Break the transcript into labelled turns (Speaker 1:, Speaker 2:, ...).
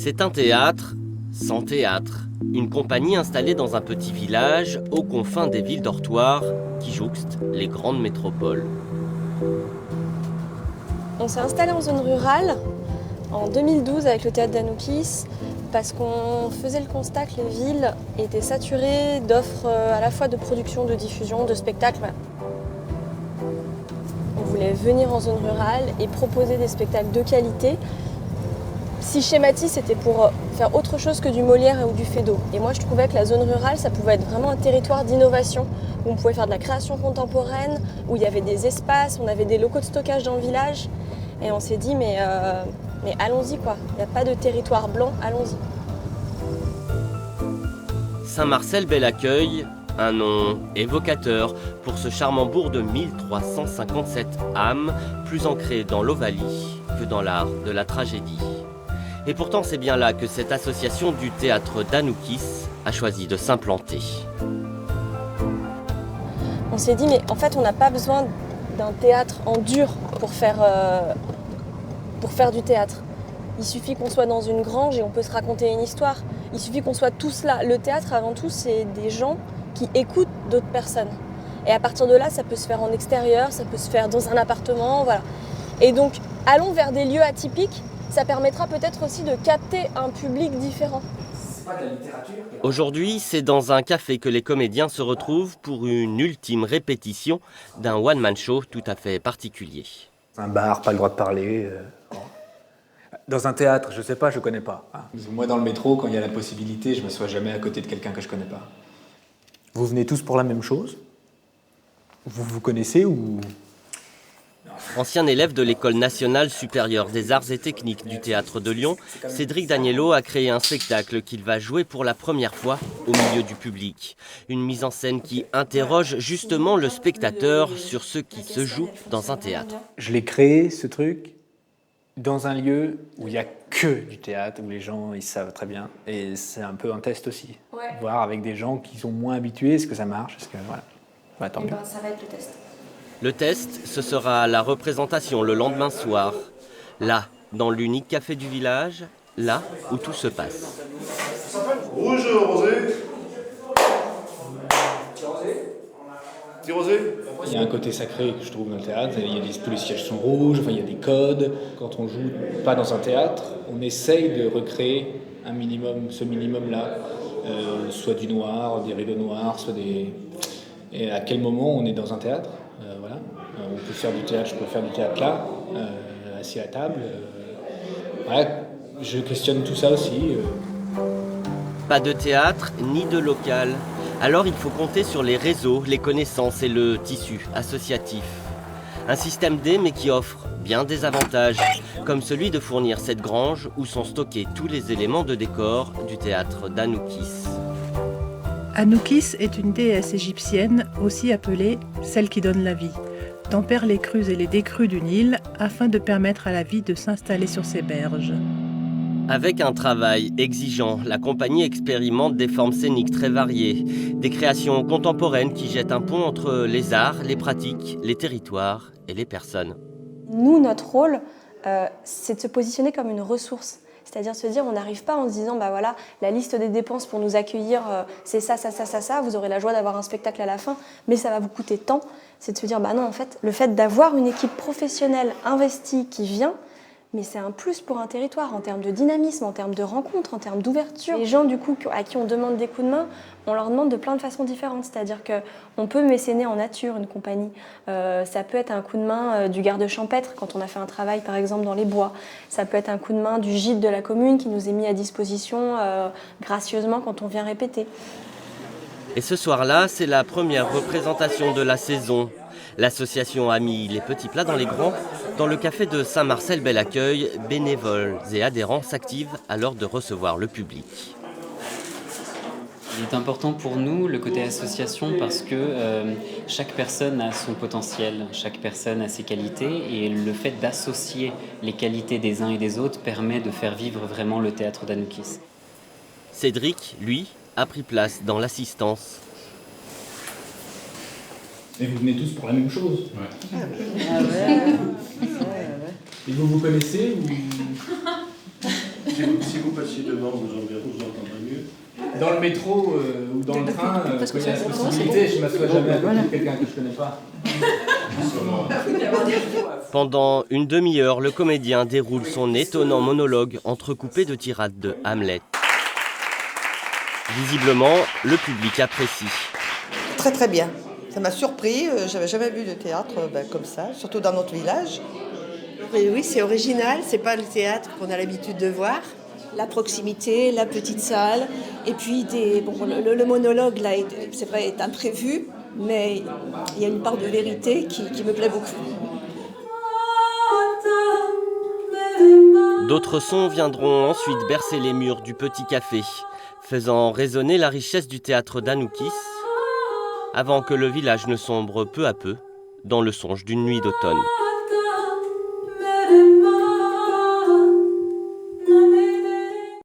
Speaker 1: C'est un théâtre sans théâtre. Une compagnie installée dans un petit village aux confins des villes dortoirs qui jouxtent les grandes métropoles.
Speaker 2: On s'est installé en zone rurale en 2012 avec le théâtre d'Anoukis parce qu'on faisait le constat que les villes étaient saturées d'offres à la fois de production, de diffusion, de spectacles. On voulait venir en zone rurale et proposer des spectacles de qualité. Si schématise, c'était pour faire autre chose que du Molière ou du Feydeau. Et moi, je trouvais que la zone rurale, ça pouvait être vraiment un territoire d'innovation, où on pouvait faire de la création contemporaine, où il y avait des espaces, on avait des locaux de stockage dans le village. Et on s'est dit, mais allons-y quoi, il n'y a pas de territoire blanc, allons-y.
Speaker 1: Saint-Marcel-Bel-Accueil, un nom évocateur pour ce charmant bourg de 1357 âmes, plus ancré dans l'Ovalie que dans l'art de la tragédie. Et pourtant, c'est bien là que cette association du théâtre d'Anoukis a choisi de s'implanter.
Speaker 2: On s'est dit, mais en fait, on n'a pas besoin d'un théâtre en dur pour faire du théâtre. Il suffit qu'on soit dans une grange et on peut se raconter une histoire. Il suffit qu'on soit tous là. Le théâtre, avant tout, c'est des gens qui écoutent d'autres personnes. Et à partir de là, ça peut se faire en extérieur, ça peut se faire dans un appartement, voilà. Et donc, allons vers des lieux atypiques. Ça permettra peut-être aussi de capter un public différent.
Speaker 1: Aujourd'hui, c'est dans un café que les comédiens se retrouvent pour une ultime répétition d'un one-man show tout à fait particulier.
Speaker 3: Un bar, pas le droit de parler. Dans un théâtre, je sais pas, je connais pas.
Speaker 4: Moi, dans le métro, quand il y a la possibilité, je me m'assois jamais à côté de quelqu'un que je connais pas.
Speaker 3: Vous venez tous pour la même chose? Vous vous connaissez ou...
Speaker 1: Ancien élève de l'École nationale supérieure des arts et techniques du théâtre de Lyon, Cédric Daniello a créé un spectacle qu'il va jouer pour la première fois au milieu du public. Une mise en scène qui interroge justement le spectateur sur ce qui se joue dans un théâtre.
Speaker 3: Je l'ai créé, ce truc, dans un lieu où il n'y a que du théâtre, où les gens ils savent très bien. Et c'est un peu un test aussi. Ouais. Voir avec des gens qui sont moins habitués, est-ce que ça marche, est-ce que voilà. Bah, tant mieux.
Speaker 2: Ça va être le test.
Speaker 1: Le test, ce sera la représentation le lendemain soir. Là, dans l'unique café du village, là où tout se passe.
Speaker 5: Rouge, rosé. Petit rosé.
Speaker 4: Il y a un côté sacré que je trouve dans le théâtre. Tous les sièges sont rouges, enfin, il y a des codes. Quand on joue pas dans un théâtre, on essaye de recréer un minimum, ce minimum-là. Soit du noir, des rideaux noirs, soit des... Et à quel moment on est dans un théâtre? Voilà. On peut faire du théâtre, je peux faire du théâtre là, assis à table. Voilà. Je questionne tout ça aussi.
Speaker 1: Pas de théâtre ni de local. Alors il faut compter sur les réseaux, les connaissances et le tissu associatif. Un système D mais qui offre bien des avantages, comme celui de fournir cette grange où sont stockés tous les éléments de décor du théâtre d'Anoukis.
Speaker 6: Anoukis est une déesse égyptienne, aussi appelée celle qui donne la vie. Tempère les crues et les décrues du Nil afin de permettre à la vie de s'installer sur ses berges.
Speaker 1: Avec un travail exigeant, la compagnie expérimente des formes scéniques très variées, des créations contemporaines qui jettent un pont entre les arts, les pratiques, les territoires et les personnes.
Speaker 2: Nous, notre rôle, c'est de se positionner comme une ressource. C'est-à-dire se dire, on n'arrive pas en se disant, bah voilà, la liste des dépenses pour nous accueillir, c'est ça, vous aurez la joie d'avoir un spectacle à la fin, mais ça va vous coûter tant. C'est de se dire, bah non, en fait, le fait d'avoir une équipe professionnelle investie qui vient, mais c'est un plus pour un territoire en termes de dynamisme, en termes de rencontres, en termes d'ouverture. Les gens, du coup, à qui on demande des coups de main, on leur demande de plein de façons différentes. C'est-à-dire qu'on peut mécéner en nature une compagnie. Ça peut être un coup de main du garde champêtre quand on a fait un travail, par exemple, dans les bois. Ça peut être un coup de main du gîte de la commune qui nous est mis à disposition gracieusement quand on vient répéter.
Speaker 1: Et ce soir-là, c'est la première représentation de la saison. L'association a mis les petits plats dans les grands. Dans le café de Saint-Marcel-Bel-Accueil, bénévoles et adhérents s'activent alors de recevoir le public.
Speaker 7: Il est important pour nous le côté association parce que chaque personne a son potentiel, chaque personne a ses qualités et le fait d'associer les qualités des uns et des autres permet de faire vivre vraiment le théâtre d'Anoukis.
Speaker 1: Cédric, lui, a pris place dans l'assistance.
Speaker 4: Et vous venez tous pour la même chose.
Speaker 8: Ouais. Ah ouais.
Speaker 4: Et vous connaissez ou...
Speaker 5: Si vous passiez devant, vous entendrez mieux.
Speaker 3: Dans le métro ou dans le train, quand il y a la possibilité, je ne m'assois jamais avec quelqu'un que je ne connais pas.
Speaker 1: Pendant une demi-heure, le comédien déroule son étonnant monologue entrecoupé de tirades de Hamlet. Visiblement, le public apprécie.
Speaker 8: Très très bien. Ça m'a surpris, j'avais jamais vu de théâtre comme ça, surtout dans notre village.
Speaker 9: Et oui, c'est original, c'est pas le théâtre qu'on a l'habitude de voir. La proximité, la petite salle, et puis le monologue là, c'est vrai, est imprévu, mais il y a une part de vérité qui me plaît beaucoup.
Speaker 1: D'autres sons viendront ensuite bercer les murs du petit café, faisant résonner la richesse du théâtre d'Anoukis, avant que le village ne sombre peu à peu dans le songe d'une nuit d'automne.